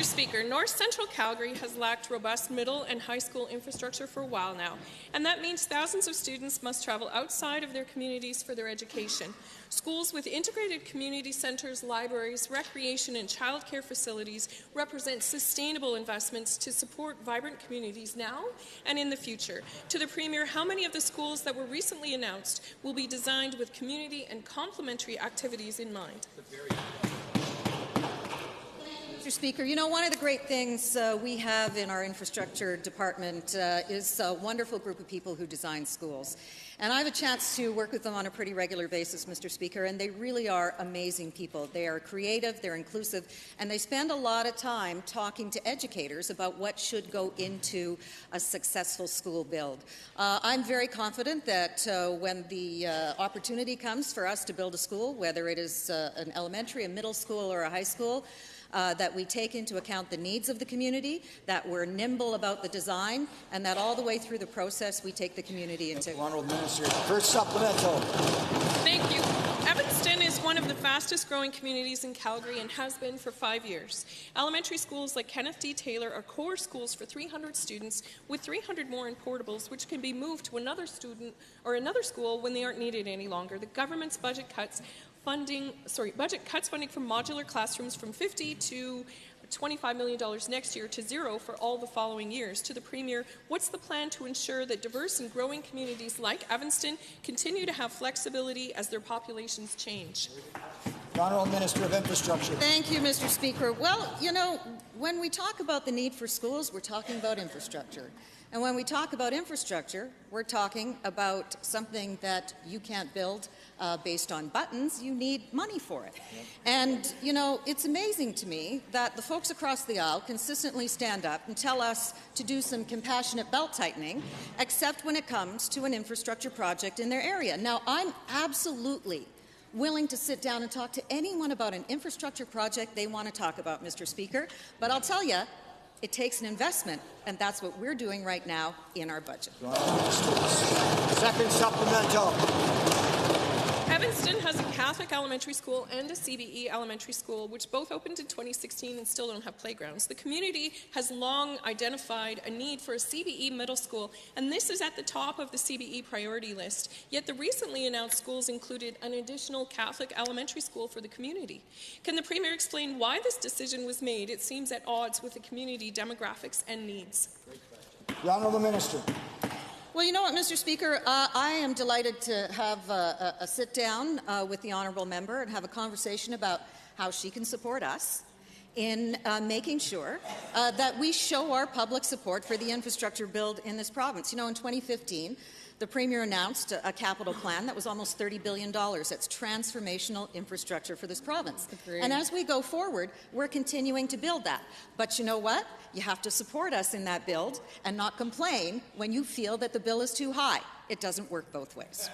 Mr. Speaker, North Central Calgary has lacked robust middle and high school infrastructure for a while now, and that means thousands of students must travel outside of their communities for their education. Schools with integrated community centres, libraries, recreation and childcare facilities represent sustainable investments to support vibrant communities now and in the future. To the Premier, how many of the schools that were recently announced will be designed with community and complementary activities in mind? Mr. Speaker, you know, one of the great things we have in our infrastructure department is a wonderful group of people who design schools. And I have a chance to work with them on a pretty regular basis, Mr. Speaker, and they really are amazing people. They are creative, they're inclusive, and they spend a lot of time talking to educators about what should go into a successful school build. I'm very confident that when the opportunity comes for us to build a school, whether it is an elementary, a middle school, or a high school, that we take into account the needs of the community, that we're nimble about the design, and that all the way through the process we take the community into. Honourable Minister, first supplemental. Thank you. Evanston is one of the fastest growing communities in Calgary and has been for 5 years. Elementary schools like Kenneth D. Taylor are core schools for 300 students with 300 more in portables, which can be moved to another student or another school when they aren't needed any longer. The government's budget cuts funding for modular classrooms from $50 to $25 million next year to zero for all the following years. To the Premier, what's the plan to ensure that diverse and growing communities like Evanston continue to have flexibility as their populations change? The Honourable Minister of Infrastructure. Thank you, Mr. Speaker. Well, you know, when we talk about the need for schools, we're talking about infrastructure. And when we talk about infrastructure, we're talking about something that you can't build based on buttons. You need money for it. Yep. And, you know, it's amazing to me that the folks across the aisle consistently stand up and tell us to do some compassionate belt-tightening, except when it comes to an infrastructure project in their area. Now, I'm absolutely willing to sit down and talk to anyone about an infrastructure project they want to talk about, Mr. Speaker, but I'll tell you, it takes an investment, and that's what we're doing right now in our budget. Second supplemental. Evanston has a Catholic elementary school and a CBE elementary school, which both opened in 2016 and still don't have playgrounds. The community has long identified a need for a CBE middle school, and this is at the top of the CBE priority list. Yet the recently announced schools included an additional Catholic elementary school for the community. Can the Premier explain why this decision was made? It seems at odds with the community demographics and needs. The Honourable Minister. Well, you know what, Mr. Speaker, I am delighted to have a sit-down with the honourable member and have a conversation about how she can support us in making sure that we show our public support for the infrastructure build in this province. You know, in 2015, the Premier announced a capital plan that was almost $30 billion. That's transformational infrastructure for this province. Agreed. And as we go forward, we're continuing to build that. But you know what? You have to support us in that build and not complain when you feel that the bill is too high. It doesn't work both ways.